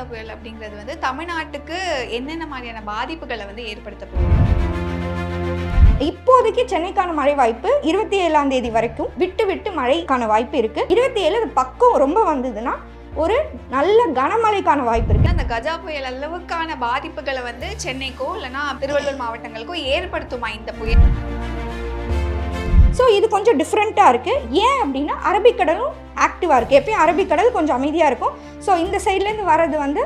புயல் அப்படிங்கிறது வந்து தமிழ்நாட்டுக்கு என்னென்ன மாதிரியான பாதிப்புகளை வந்து ஏற்படுத்த போகுது? இப்போதைக்கு சென்னைக்கான மழை வாய்ப்பு 27ஆம் தேதி வரைக்கும் விட்டு விட்டு மழைக்கான வாய்ப்பு இருக்கு. 27 பக்கம் ரொம்ப வந்ததுன்னா ஒரு நல்ல கனமழைக்கான வாய்ப்பு இருக்கு. அந்த கஜா புயல் அளவுக்கான பாதிப்புகளை வந்து சென்னைக்கோ இல்லைன்னா திருவள்ளூர் மாவட்டங்களுக்கோ ஏற்படுத்துமா இந்த புயல்? ஸோ இது கொஞ்சம் டிஃப்ரெண்ட்டாக இருக்குது. ஏன் அப்படின்னா அரபிக்கடலும் ஆக்டிவாக இருக்குது. எப்பயும் அரபிக்கடல் கொஞ்சம் அமைதியாக இருக்கும். ஸோ இந்த சைட்லேருந்து வர்றது வந்து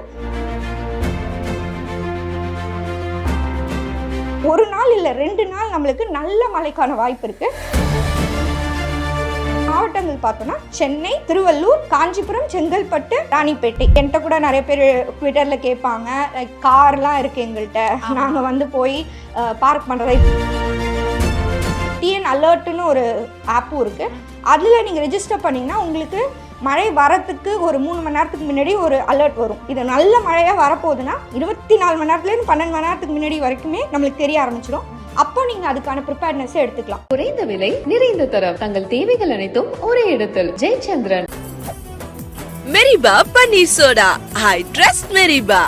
ஒரு நாள் இல்லை 2 நாள் நம்மளுக்கு நல்ல மழைக்கான வாய்ப்பு இருக்குது. மாவட்டங்கள் பார்த்தோன்னா சென்னை, திருவள்ளூர், காஞ்சிபுரம், செங்கல்பட்டு, ராணிப்பேட்டை. என்கிட்ட கூட நிறைய பேர் ட்விட்டரில் கேட்பாங்க, லைக் கார்லாம் இருக்குது எங்கள்கிட்ட, நாங்கள் வந்து போய் பார்க் பண்ணுறதை. டிஎன் அலர்ட்னு ஒரு ஆப்பும் இருக்குது. அதில் நீங்கள் ரெஜிஸ்டர் பண்ணிங்கன்னா உங்களுக்கு மழை வரத்துக்கு ஒரு 3 மணி நேரத்துக்கு முன்னாடி ஒரு அலர்ட் வரும். இது நல்ல மழையாக வரப்போகுதுன்னா 24 மணி நேரத்துலேருந்து 12 மணி நேரத்துக்கு முன்னாடி வரைக்குமே நம்மளுக்கு தெரிய ஆரம்பிச்சிடும். அப்போ நீங்கள் அதுக்கான ப்ரிப்பேர்னஸை எடுத்துக்கலாம். குறைந்த விலை, நிறைந்த தரம், தங்கள் தேவைகள் அனைத்தும் ஒரே இடத்தில். ஜெயச்சந்திரன். மெரிபா பன்னீர் soda. I trust Meriba.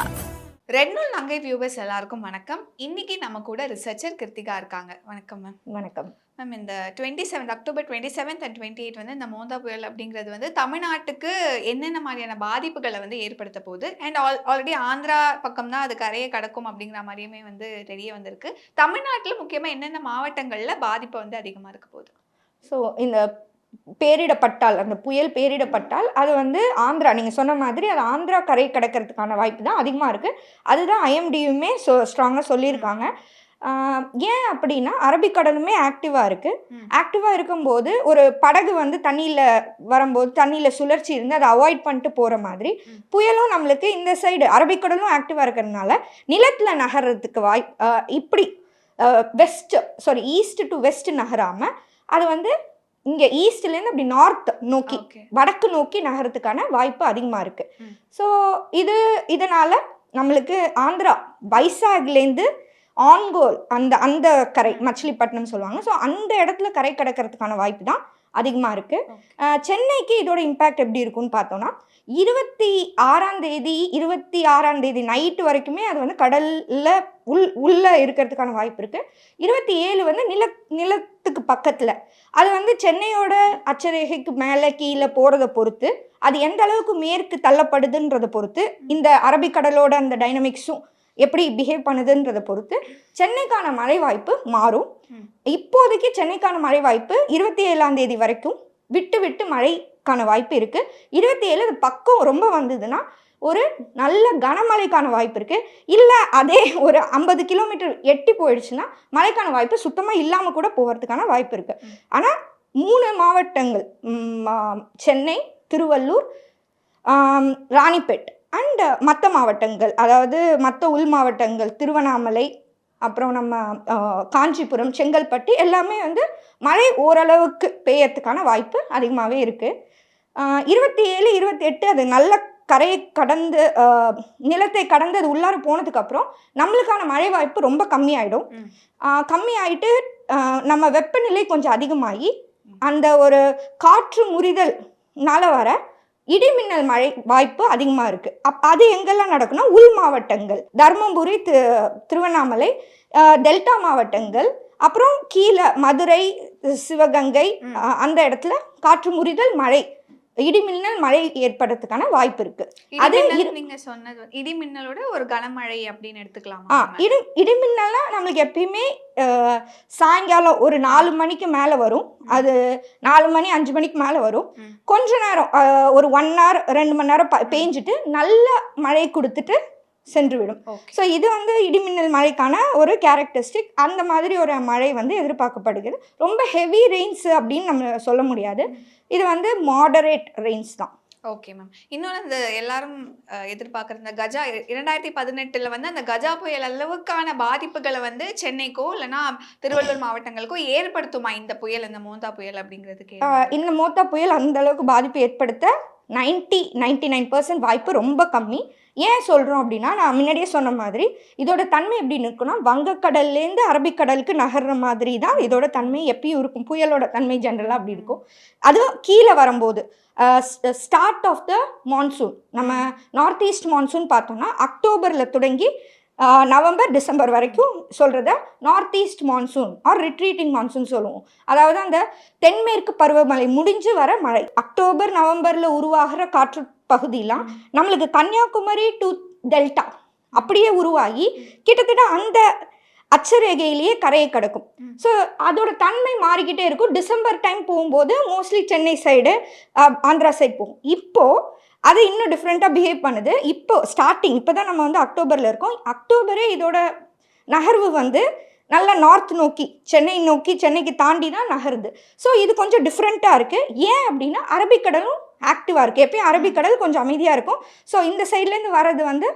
Red நூல் நங்கை வியூவர்ஸ் எல்லாருக்கும் வணக்கம். இன்னைக்கு நம்ம கூட ரிசர்ச்சர் கிருத்திகா இருக்காங்க. வணக்கம் மேம். வணக்கம் மேம். இந்த 27 அக்டோபர் 27 and 28 வந்து இந்த மோந்தா புயல் அப்படிங்கிறது வந்து தமிழ்நாட்டுக்கு என்னென்ன மாதிரியான பாதிப்புகளை வந்து ஏற்படுத்த போகுது? அண்ட் ஆல்ரெடி ஆந்திரா பக்கம் தான் அது கரையை கடக்கும் அப்படிங்கிற மாதிரியுமே வந்து தெரிய வந்திருக்கு. தமிழ்நாட்டில் முக்கியமாக என்னென்ன மாவட்டங்களில் பாதிப்பு வந்து அதிகமாக இருக்க போகுது? ஸோ இந்த பேரிடப்பட்டால், அந்த புயல் பேரிடப்பட்டால் அது வந்து ஆந்திரா, நீங்கள் சொன்ன மாதிரி அது ஆந்திரா கரை கடக்கிறதுக்கான வாய்ப்பு தான் அதிகமாக இருக்குது. அதுதான் ஐஎம்டியுமே ஸ்ட்ராங்காக சொல்லியிருக்காங்க. ஏன் அப்படின்னா அரபிக்கடலுமே ஆக்டிவாக இருக்குது. ஆக்டிவாக இருக்கும்போது ஒரு படகு வந்து தண்ணியில் வரும்போது தண்ணியில் சுழற்சி இருந்து அதை அவாய்ட் பண்ணிட்டு போகிற மாதிரி புயலும் நம்மளுக்கு இந்த சைடு அரபிக்கடலும் ஆக்டிவாக இருக்கிறதுனால நிலத்தில் நகர்றதுக்கு இப்படி ஈஸ்ட் டு வெஸ்ட் நகராமல் அது வந்து இங்கே ஈஸ்ட்லேருந்து அப்படி நார்த் நோக்கி வடக்கு நோக்கி நகரத்துக்கான வாய்ப்பு அதிகமாக இருக்குது. ஸோ இதனால் நம்மளுக்கு ஆந்திரா வைசாக்லேருந்து ஆன்கோல் அந்த கரை மச்சிலிப்பட்டினம் சொல்லுவாங்க. ஸோ அந்த இடத்துல கரை கடக்கிறதுக்கான வாய்ப்பு தான் அதிகமாக இருக்குது. சென்னைக்கு இதோட இம்பேக்ட் எப்படி இருக்குன்னு பார்த்தோன்னா 26ஆம் தேதி நைட்டு வரைக்குமே அது வந்து கடலில் உள்ளே இருக்கிறதுக்கான வாய்ப்பு இருக்குது. 27 வந்து நிலத்துக்கு பக்கத்தில் அது வந்து சென்னையோட அச்சரேகைக்கு மேலே கீழே போகிறத பொறுத்து, அது எந்த அளவுக்கு மேற்கு தள்ளப்படுதுன்றதை பொறுத்து, இந்த அரபிக்கடலோட அந்த டைனமிக்ஸும் எப்படி பிஹேவ் பண்ணுதுன்றதை பொறுத்து சென்னைக்கான மழை வாய்ப்பு மாறும். இப்போதைக்கு சென்னைக்கான மழை வாய்ப்பு 27ஆம் தேதி வரைக்கும் விட்டு விட்டு மழைக்கான வாய்ப்பு இருக்குது. 27 பக்கம் ரொம்ப வந்ததுன்னா ஒரு நல்ல கனமழைக்கான வாய்ப்பு இருக்குது. இல்லை அதே ஒரு 50 கிலோமீட்டர் எட்டி போயிடுச்சுன்னா மழைக்கான வாய்ப்பு சுத்தமாக இல்லாமல் கூட போகிறதுக்கான வாய்ப்பு இருக்குது. ஆனால் 3 மாவட்டங்கள், சென்னை, திருவள்ளூர், ராணிப்பேட் அண்ட் மற்ற மாவட்டங்கள், அதாவது மற்ற உள் மாவட்டங்கள் திருவண்ணாமலை, அப்புறம் நம்ம காஞ்சிபுரம், செங்கல்பட்டு எல்லாமே வந்து மழை ஓரளவுக்கு பெய்யறதுக்கான வாய்ப்பு அதிகமாகவே இருக்குது. 27, 28 அது நல்ல கரையை கடந்து நிலத்தை கடந்து அது உள்ளார போனதுக்கப்புறம் நம்மளுக்கான மழை வாய்ப்பு ரொம்ப கம்மியாயிடும். கம்மியாயிட்டு நம்ம வெப்பநிலை கொஞ்சம் அதிகமாகி அந்த ஒரு காற்று முறிதல்னால வர இடிமின்னல் மழை வாய்ப்பு அதிகமாக இருக்குது. அது எங்கெல்லாம் நடக்குன்னா உள் மாவட்டங்கள், தர்மபுரி, திருவண்ணாமலை, டெல்டா மாவட்டங்கள், அப்புறம் கீழே மதுரை, சிவகங்கை அந்த இடத்துல காற்று முறிதல் மழை, இடிமின்னல் மழை ஏற்படுறதுக்கான வாய்ப்பு இருக்கு. அது நீங்க சொன்னது இடிமின்னலோட ஒரு கனமழை அப்படின்னு எடுத்துக்கலாம். இடிமின்னல்னா நம்மளுக்கு எப்பயுமே சாயங்காலம் ஒரு 4 மணிக்கு மேலே வரும். அது 4 மணி 5 மணிக்கு மேலே வரும். கொஞ்ச நேரம் ஒரு 1 hour 2 மணி நேரம் பெஞ்சிட்டு நல்ல மழை கொடுத்துட்டு சென்றுவிடும். ஸோ இது வந்து இடிமின்னல் மழைக்கான ஒரு கேரக்டரிஸ்டிக். அந்த மாதிரி ஒரு மழை வந்து எதிர்பார்க்கப்படுகிறது. ரொம்ப ஹெவி ரெயின்ஸ் அப்படின்னு நம்ம சொல்ல முடியாது. இது வந்து மாடரேட் ரெயின்ஸ் தான். Okay ma'am. இன்னொன்று இந்த எல்லாரும் எதிர்பார்க்குற இந்த கஜா 2018 வந்து அந்த கஜா புயல் அளவுக்கான பாதிப்புகளை வந்து சென்னைக்கோ இல்லைன்னா திருவள்ளூர் மாவட்டங்களுக்கோ ஏற்படுத்துமா இந்த புயல், இந்த மோந்தா புயல் அப்படிங்கிறதுக்கு? இந்த மோந்தா புயல் அந்த அளவுக்கு பாதிப்பு ஏற்படுத்த 99% வாய்ப்பு ரொம்ப கம்மி. ஏன் சொல்கிறோம் அப்படின்னா, நான் முன்னாடியே சொன்ன மாதிரி இதோட தன்மை எப்படின்னு இருக்குன்னா, வங்கக்கடல்லேருந்து அரபிக்கடலுக்கு நகர்ற மாதிரி தான் இதோட தன்மை எப்பயும் இருக்கும். புயலோட தன்மை ஜென்ரலாக அப்படி இருக்கும். அதுவும் கீழே வரும்போது ஸ்டார்ட் ஆஃப் த மான்சூன், நம்ம நார்த் ஈஸ்ட் மான்சூன் பார்த்தோம்னா அக்டோபரில் தொடங்கி நவம்பர் டிசம்பர் வரைக்கும் சொல்கிறத north east monsoon or retreating monsoon சொல்லுவோம். அதாவது அந்த தென்மேற்கு பருவமழை முடிஞ்சு வர மழை. அக்டோபர் நவம்பரில் உருவாகிற காற்று பகுதியெலாம் நம்மளுக்கு கன்னியாகுமரி டு டெல்டா அப்படியே உருவாகி கிட்டத்தட்ட அந்த அச்சரேகையிலேயே கரையை கிடக்கும். ஸோ அதோட தன்மை மாறிக்கிட்டே இருக்கும். டிசம்பர் டைம் போகும்போது mostly Chennai side Andhra side போகும். இப்போது அது இன்னும் டிஃப்ரெண்ட்டாக பிஹேவ் பண்ணுது. இப்போ ஸ்டார்டிங் இப்போ தான் நம்ம வந்து அக்டோபரில் இருக்கோம். அக்டோபரே இதோட நகர்வு வந்து நல்லா நார்த் நோக்கி சென்னை நோக்கி சென்னைக்கு தாண்டி தான் நகருது. ஸோ இது கொஞ்சம் டிஃப்ரெண்ட்டாக இருக்குது. ஏன் அப்படின்னா அரபிக்கடலும் ஆக்டிவாக இருக்குது. எப்பயும் அரபிக்கடல் கொஞ்சம் அமைதியாக இருக்கும். ஸோ இந்த சைட்லேருந்து வர்றது வந்து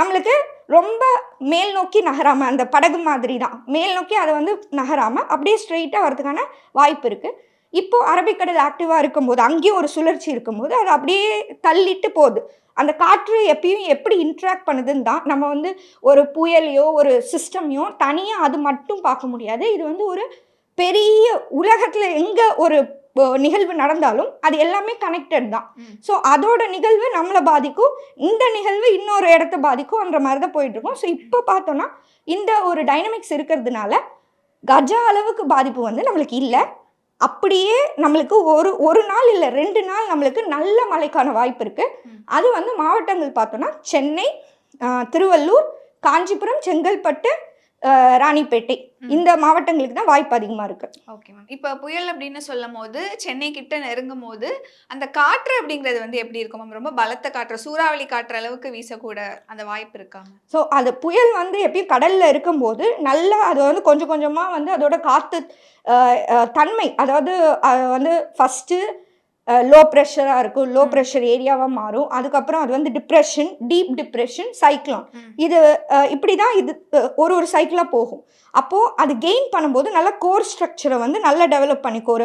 நம்மளுக்கு ரொம்ப மேல் நோக்கி நகராமல், அந்த படகு மாதிரி தான் மேல் நோக்கி அதை வந்து நகராமல் அப்படியே ஸ்ட்ரெயிட்டாக வரதுக்கான வாய்ப்பு இருக்குது. இப்போது அரபிக்கடல் ஆக்டிவாக இருக்கும்போது அங்கேயும் ஒரு சுழற்சி இருக்கும்போது அது அப்படியே தள்ளிட்டு போகுது. அந்த காற்று எப்பயும் எப்படி இன்ட்ராக்ட் பண்ணுதுன்னு தான் நம்ம வந்து ஒரு புயலையோ ஒரு சிஸ்டமையோ தனியாக அது மட்டும் பார்க்க முடியாது. இது வந்து ஒரு பெரிய உலகத்தில் எங்கே ஒரு நிகழ்வு நடந்தாலும் அது எல்லாமே கனெக்டட் தான். ஸோ அதோட நிகழ்வு நம்மளை பாதிக்கும், இந்த நிகழ்வு இன்னொரு இடத்த பாதிக்கும், அந்த மாதிரி தான் போயிட்டுருக்கோம். ஸோ இப்போ பார்த்தோன்னா இந்த ஒரு டைனமிக்ஸ் இருக்கிறதுனால கஜா அளவுக்கு பாதிப்பு வந்து நம்மளுக்கு இல்லை. அப்படியே நம்மளுக்கு ஒரு நாள் இல்லை 2 நாள் நம்மளுக்கு நல்ல மழைக்கான வாய்ப்பு இருக்குது. அது வந்து மாவட்டங்கள் பார்த்தோன்னா சென்னை, திருவள்ளூர், காஞ்சிபுரம், செங்கல்பட்டு, ராணிப்பேட்டை இந்த மாவட்டங்களுக்கு தான் வாய்ப்பு அதிகமாக இருக்குது. Okay ma'am. இப்போ புயல் அப்படின்னு சொல்லும் போது சென்னை கிட்ட நெருங்கும் போது அந்த காற்று அப்படிங்கிறது வந்து எப்படி இருக்கும் மேம்? ரொம்ப பலத்த காற்று, சூறாவளி காற்று அளவுக்கு வீசக்கூட அந்த வாய்ப்பு இருக்காங்க? ஸோ அது புயல் வந்து எப்பயும் கடலில் இருக்கும்போது நல்லா அது வந்து கொஞ்சம் கொஞ்சமாக வந்து அதோட காற்று தன்மை, அதாவது வந்து ஃபஸ்ட்டு லோ ப்ரெஷராக இருக்கும், லோ ப்ரெஷர் ஏரியாவாக மாறும். அதுக்கப்புறம் அது வந்து டிப்ரெஷன், டீப் டிப்ரெஷன், சைக்ளோன், இது இப்படி தான் இது ஒரு சைக்கிளாக போகும். அப்போது அது கெயின் பண்ணும்போது நல்ல கோர் ஸ்ட்ரக்சரை வந்து நல்லா டெவலப் பண்ணிக்கோ.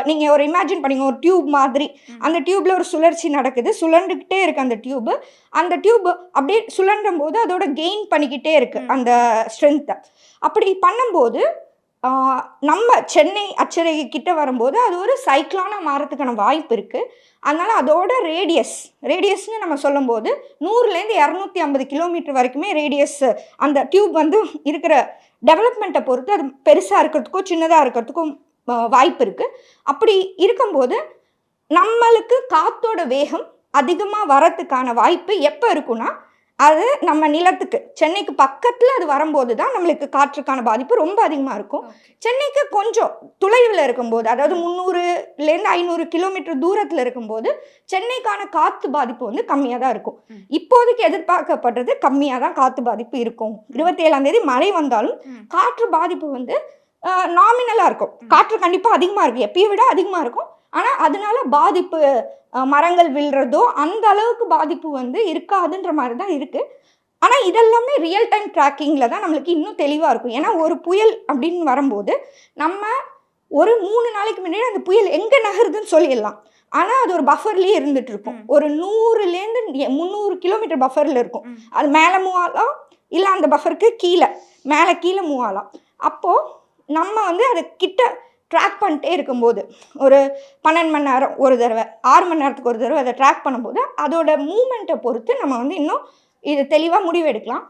நீங்கள் ஒரு இமேஜின் பண்ணிங்க ஒரு டியூப் மாதிரி, அந்த டியூப்பில் ஒரு சுழற்சி நடக்குது, சுழண்டுக்கிட்டே இருக்குது அந்த டியூப்பு. அந்த டியூப் அப்படியே சுழண்டும் போது அதோட கெயின் பண்ணிக்கிட்டே இருக்குது அந்த ஸ்ட்ரென்த்தை. அப்படி பண்ணும்போது நம்ம சென்னை அச்சரேகை கிட்ட வரும்போது அது ஒரு சைக்ளானாக மாறத்துக்கான வாய்ப்பு இருக்குது. அதனால் அதோட ரேடியஸ்னு நம்ம சொல்லும்போது 100லேருந்து 250 கிலோமீட்டர் வரைக்குமே ரேடியஸ் அந்த டியூப் வந்து இருக்கிற டெவலப்மெண்ட்டை பொறுத்து அது பெருசாக இருக்கிறதுக்கும் சின்னதாக இருக்கிறதுக்கும் வாய்ப்பு இருக்குது. அப்படி இருக்கும்போது நம்மளுக்கு காற்றோட வேகம் அதிகமாக வரத்துக்கான வாய்ப்பு எப்போ இருக்குன்னா, அது நம்ம நிலத்துக்கு சென்னைக்கு பக்கத்தில் அது வரும்போது தான் நம்மளுக்கு காற்றுக்கான பாதிப்பு ரொம்ப அதிகமாக இருக்கும். சென்னைக்கு கொஞ்சம் தொலைவில் இருக்கும்போது, அதாவது 300லேருந்து 500 கிலோமீட்டர் தூரத்தில் இருக்கும்போது சென்னைக்கான காற்று பாதிப்பு வந்து கம்மியாக தான் இருக்கும். இப்போதைக்கு எதிர்பார்க்கப்படுறது கம்மியாக தான் காற்று பாதிப்பு இருக்கும். 27ஆம் தேதி மழை வந்தாலும் காற்று பாதிப்பு வந்து நாமினலாக இருக்கும். காற்று கண்டிப்பாக அதிகமாக இருக்கும், எப்பயும் விட அதிகமாக இருக்கும். ஆனால் அதனால பாதிப்பு மரங்கள் விழுறதோ அந்த அளவுக்கு பாதிப்பு வந்து இருக்காதுன்ற மாதிரி தான் இருக்குது. ஆனால் இதெல்லாமே ரியல் டைம் ட்ராக்கிங்கில் தான் நம்மளுக்கு இன்னும் தெளிவாக இருக்கும். ஏன்னா ஒரு புயல் அப்படின்னு வரும்போது நம்ம ஒரு 3 நாளைக்கு முன்னாடி அந்த புயல் எங்கே நகருதுன்னு சொல்லிடலாம். ஆனால் அது ஒரு பஃபர்லேயே இருந்துட்டு இருக்கும். ஒரு 100லேருந்து 300 கிலோமீட்டர் பஃபரில் இருக்கும். அது மேலே மூவ் ஆகலாம், இல்லை அந்த பஃபருக்கு மேலே கீழே மூவ் ஆகலாம். அப்போது நம்ம வந்து அதை கிட்ட ட்ராக் பண்ணிட்டே இருக்கும்போது ஒரு 12 மணி நேரம் ஒரு தடவை, 6 மணி நேரத்துக்கு ஒரு தடவை அதை ட்ராக் பண்ணும்போது அதோட மூமெண்ட்டை பொறுத்து நம்ம வந்து இன்னும் இது தெளிவாக முடிவு எடுக்கலாம்.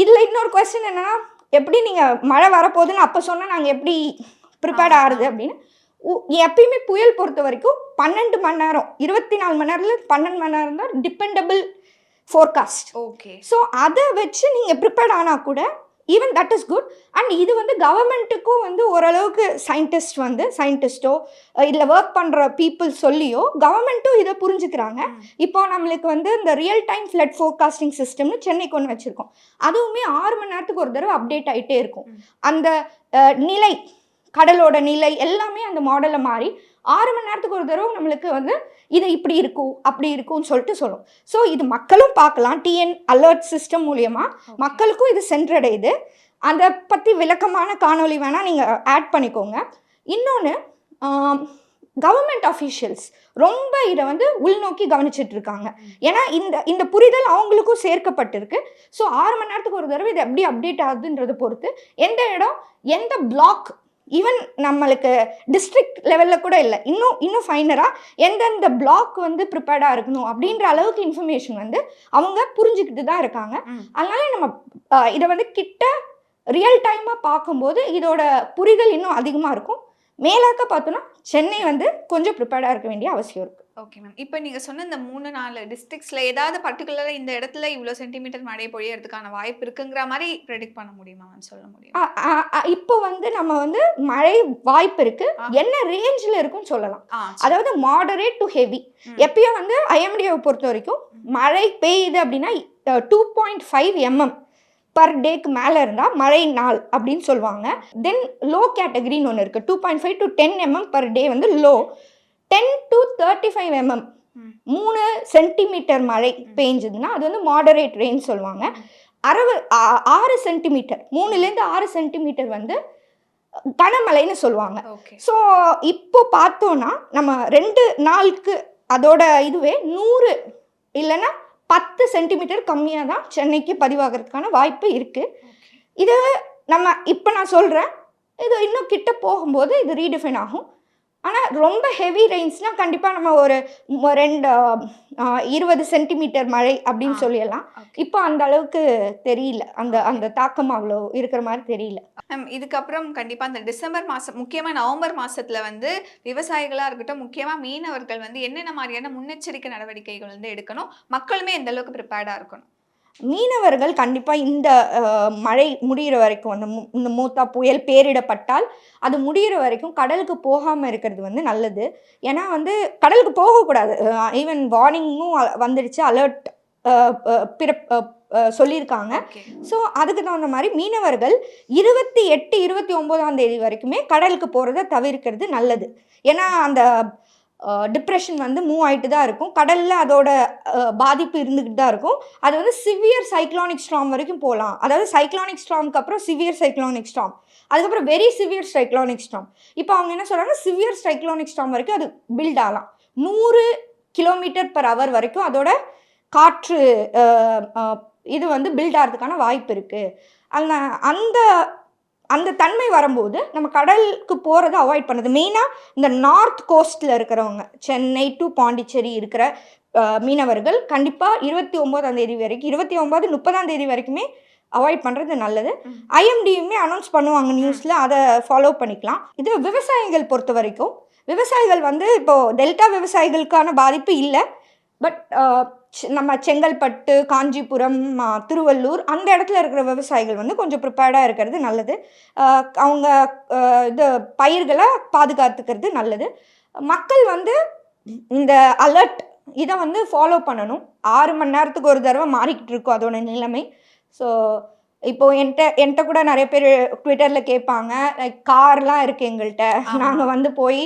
இதில் இன்னொரு கொஸ்டின் என்னென்னா, எப்படி நீங்கள் மழை வரப்போகுதுன்னு அப்போ சொன்னால் நாங்கள் எப்படி ப்ரிப்பேர்ட் ஆகுது அப்படின்னு. எப்பயுமே புயல் பொறுத்த வரைக்கும் 12 மணி நேரம் 24 மணி நேரத்தில் 12 மணி நேரம் தான் டிபெண்டபிள் ஃபோர்காஸ்ட். ஓகே. ஸோ அதை வச்சு நீங்கள் ப்ரிப்பேர்ட் ஆனால் கூட even that is good. And இது வந்து கவர்மெண்ட்டுக்கும் வந்து ஓரளவுக்கு சயின்டிஸ்டோ இதில் ஒர்க் பண்ணுற பீப்புள் சொல்லியோ கவர்மெண்ட்டும் இதை புரிஞ்சுக்கிறாங்க. இப்போ நம்மளுக்கு வந்து இந்த ரியல் டைம் ஃப்ளட் ஃபோர்காஸ்டிங் சிஸ்டம்னு சென்னைக்கு ஒன்று வச்சுருக்கோம். அதுவுமே 6 மணி நேரத்துக்கு ஒரு தடவை அப்டேட் ஆகிட்டே இருக்கும். அந்த நிலை, கடலோட நிலை எல்லாமே அந்த மாடலில் மாறி 6 மணி நேரத்துக்கு ஒரு தடவை நம்மளுக்கு வந்து இது இப்படி இருக்கும் அப்படி இருக்கும்னு சொல்லிட்டு சொல்லும். ஸோ இது மக்களும் பார்க்கலாம். டிஎன் அலர்ட் சிஸ்டம் மூலியமாக மக்களுக்கும் இது சென்றடையுது. அதை பற்றி விளக்கமான காணொலி வேணால் நீங்கள் ஆட் பண்ணிக்கோங்க. இன்னொன்று, கவர்மெண்ட் அஃபீஷியல்ஸ் ரொம்ப இதை வந்து உள்நோக்கி கவனிச்சிட்டு இருக்காங்க. ஏன்னா இந்த புரிதல் அவங்களுக்கும் சேர்க்கப்பட்டிருக்கு. ஸோ 6 மணி நேரத்துக்கு ஒரு தடவை இது எப்படி அப்டேட் ஆகுதுன்றதை பொறுத்து எந்த இடம் எந்த பிளாக், ஈவன் நம்மளுக்கு டிஸ்ட்ரிக்ட் லெவலில் கூட இல்லை, இன்னும் ஃபைனராக எந்தெந்த பிளாக் வந்து ப்ரிப்பேர்டாக இருக்கணும் அப்படின்ற அளவுக்கு இன்ஃபர்மேஷன் வந்து அவங்க புரிஞ்சுக்கிட்டு தான் இருக்காங்க. அதனால நம்ம இதை வந்து கிட்ட ரியல் டைமாக பார்க்கும்போது இதோட புரிதல் இன்னும் அதிகமாக இருக்கும். மேலாக்க பார்த்தோன்னா சென்னை வந்து கொஞ்சம் ப்ரிப்பேர்டாக இருக்க வேண்டிய அவசியம் இருக்குது. Okay ma'am. இப்போ நீங்கள் சொன்ன இந்த 3-4 டிஸ்ட்ரிக்ஸில் ஏதாவது பர்டிகுலராக இந்த இடத்துல இவ்வளோ சென்டிமீட்டர் மழை பொழியறதுக்கான வாய்ப்பு இருக்குங்கிற மாதிரி ப்ரெடிக்ட் பண்ண முடியுமா மேம்? சொல்ல முடியும். இப்போ வந்து நம்ம வந்து மழை வாய்ப்பு இருக்கு, என்ன ரேஞ்சில் இருக்குன்னு சொல்லலாம். அதாவது மாடரேட் டு ஹெவி. எப்பயும் வந்து ஐஎம்டியை பொறுத்த வரைக்கும் மழை பெய்யுது அப்படின்னா 2.5 mm பர் டேக்கு மேலே இருந்தால் மழை நாள் அப்படின்னு சொல்லுவாங்க. தென் லோ கேட்டகரின்னு ஒன்று இருக்குது, 2.5 to 10 mm பர் டே வந்து லோ. 10 to 35 mm 3 சென்டிமீட்டர் மழை பெஞ்சதுன்னா அது வந்து மாடரேட் ரெயின் சொல்லுவாங்க. 6 சென்டிமீட்டர் 3லேருந்து 6 சென்டிமீட்டர் வந்து கனமழைன்னு சொல்லுவாங்க. ஸோ இப்போ பார்த்தோன்னா நம்ம 2 நாளுக்கு அதோட இதுவே 100 இல்லைன்னா 10 சென்டிமீட்டர் கம்மியாக தான் சென்னைக்கு பதிவாகிறதுக்கான வாய்ப்பு இருக்குது. இது நம்ம இப்போ நான் சொல்கிறேன், இது இன்னும் கிட்ட போகும்போது இது ரீடிஃபைன் ஆகும். ஆனால் ரொம்ப ஹெவி ரெயின்ஸ்னால் கண்டிப்பாக நம்ம ஒரு 20 சென்டிமீட்டர் மழை அப்படின்னு சொல்லிடலாம். இப்போ அந்த அளவுக்கு தெரியல, அந்த தாக்கம் அவ்வளோ இருக்கிற மாதிரி தெரியல. இதுக்கப்புறம் கண்டிப்பாக அந்த டிசம்பர் மாதம், முக்கியமாக நவம்பர் மாதத்தில் வந்து விவசாயிகளாக இருக்கட்டும், முக்கியமாக மீனவர்கள் வந்து என்னென்ன மாதிரியான முன்னெச்சரிக்கை நடவடிக்கைகள் வந்து எடுக்கணும், மக்களுமே எந்த அளவுக்கு ப்ரிப்பேர்டாக இருக்கணும்? மீனவர்கள் கண்டிப்பாக இந்த மழை முடிகிற வரைக்கும் இந்த மூத்தா புயல் பேரிடப்பட்டால் அது முடிகிற வரைக்கும் கடலுக்கு போகாமல் இருக்கிறது வந்து நல்லது. ஏன்னா வந்து கடலுக்கு போகக்கூடாது, ஈவன் வார்னிங்கும் வந்துடுச்சு, அலர்ட் சொல்லியிருக்காங்க. ஸோ அதுக்கு தகுந்த மாதிரி மீனவர்கள் 28, 29ஆம் தேதி வரைக்குமே கடலுக்கு போகிறத தவிர்க்கிறது நல்லது. ஏன்னா அந்த டிப்ரெஷன் வந்து மூவ் ஆகிட்டு தான் இருக்கும், கடலில் அதோட பாதிப்பு இருந்துக்கிட்டு தான் இருக்கும். அது வந்து சிவியர் சைக்ளானிக் ஸ்டார்ம் வரைக்கும் போகலாம். அதாவது சைக்ளானிக் ஸ்டார்முக்கு அப்புறம் சிவியர் சைக்ளானிக் ஸ்டார்ம், அதுக்கப்புறம் வெரி சிவியர் சைக்ளானிக் ஸ்டார்ம். இப்போ அவங்க என்ன சொல்கிறாங்க, சிவியர் சைக்ளானிக் ஸ்டார்ம் வரைக்கும் அது பில்ட் ஆகலாம். 100 km/h வரைக்கும் அதோட காற்று இது வந்து பில்ட் ஆகிறதுக்கான வாய்ப்பு இருக்குது. அந்த தன்மை வரும்போது நம்ம கடலுக்கு போகிறத அவாய்ட் பண்ணுறது. மெயினாக இந்த நார்த் கோஸ்ட்டில் இருக்கிறவங்க, சென்னை டு பாண்டிச்சேரி இருக்கிற மீனவர்கள் கண்டிப்பாக 29ஆம் தேதி வரைக்கும், 29, 30ஆம் தேதி வரைக்குமே அவாய்ட் பண்ணுறது நல்லது. ஐஎம்டியுமே அனௌன்ஸ் பண்ணுவாங்க நியூஸில், அதை ஃபாலோ பண்ணிக்கலாம். இது விவசாயிகள் பொறுத்த வரைக்கும், விவசாயிகள் வந்து இப்போது டெல்டா விவசாயிகளுக்கான பாதிப்பு இல்லை. பட் நம்ம செங்கல்பட்டு, காஞ்சிபுரம், திருவள்ளூர் அந்த இடத்துல இருக்கிற விவசாயிகள் வந்து கொஞ்சம் ப்ரிப்பேர்டாக இருக்கிறது நல்லது. அவங்க இது பயிர்களை பாதுகாத்துக்கிறது நல்லது. மக்கள் வந்து இந்த அலர்ட் இதை வந்து ஃபாலோ பண்ணணும். 6 மணி நேரத்துக்கு ஒரு தடவை மாறிக்கிட்டு இருக்கும் அதோட நிலைமை. ஸோ இப்போது என்கிட்ட கூட நிறைய பேர் ட்விட்டரில் கேட்பாங்க, லைக் கார்லாம் இருக்குது எங்கள்கிட்ட, நாங்கள் வந்து போய்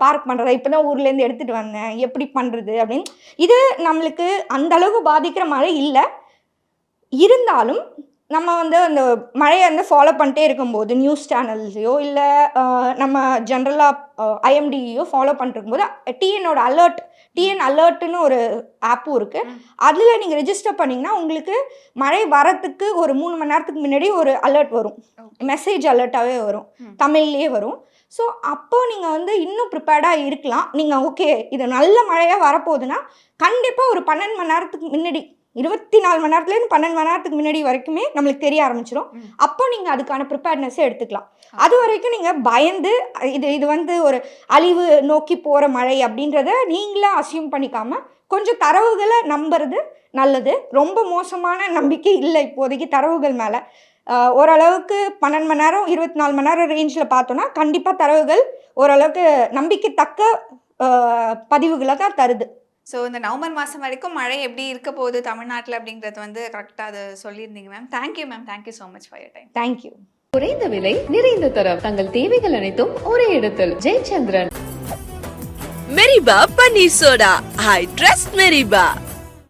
பார்க் பண்ணுறத இப்போ தான் ஊர்லேருந்து எடுத்துகிட்டு வந்தேன், எப்படி பண்ணுறது அப்படின்னு. இது நம்மளுக்கு அந்தளவுக்கு பாதிக்கிற மழை இல்லை. இருந்தாலும் நம்ம வந்து அந்த மழையை வந்து ஃபாலோ பண்ணிட்டே இருக்கும்போது நியூஸ் சேனல்ஸையோ இல்லை நம்ம ஜென்ரலாக ஐஎம்டியோ ஃபாலோ பண்ணிட்டு இருக்கும்போது டிஎன் அலர்ட்னு ஒரு ஆப்பும் இருக்குது. அதில் நீங்கள் ரெஜிஸ்டர் பண்ணிங்கன்னா உங்களுக்கு மழை வரத்துக்கு ஒரு 3 மணி நேரத்துக்கு முன்னாடி ஒரு அலர்ட் வரும், மெசேஜ் அலர்ட்டாகவே வரும், தமிழ்லேயே வரும். ஸோ அப்போது நீங்கள் வந்து இன்னும் ப்ரிப்பேர்டாக இருக்கலாம். நீங்கள் ஓகே இது நல்ல மழையாக வரப்போகுதுன்னா கண்டிப்பாக ஒரு 12 மணி நேரத்துக்கு முன்னாடி, 24 மணி நேரத்துலேருந்து 12 மணி நேரத்துக்கு முன்னாடி வரைக்குமே நம்மளுக்கு தெரிய ஆரம்பிச்சிடும். அப்போ நீங்கள் அதுக்கான ப்ரிப்பேர்ட்னஸை எடுத்துக்கலாம். அது வரைக்கும் நீங்கள் பயந்து இது வந்து ஒரு அழிவு நோக்கி போகிற மழை அப்படின்றத நீங்களாக அசியூம் பண்ணிக்காமல் கொஞ்சம் தரவுகளை நம்புறது நல்லது. ரொம்ப மோசமான நம்பிக்கை இல்லை இப்போதைக்கு தரவுகள் மேலே. ஓரளவுக்கு 12 மணி நேரம் 24 மணி நேரம் ரேஞ்சில் பார்த்தோன்னா கண்டிப்பாக தரவுகள் ஓரளவுக்கு நம்பிக்கைத்தக்க பதிவுகளை தான் தருது. ஸோ இந்த நவம்பர் மாதம் வரைக்கும் மழை எப்படி இருக்க போகுது தமிழ்நாட்டில் அப்படிங்கிறது வந்து கரெக்டாக அதை சொல்லியிருந்தீங்க ma'am. Thank you ma'am, thank you so much for your time. Thank you. குறைந்த விலை, நிறைந்த தரம், தங்கள் தேவைகள் அனைத்தும் ஒரே இடத்தில். ஜெயச்சந்திரன். மெரிபா பன்னீர் சோடா. I trust மெரிபா.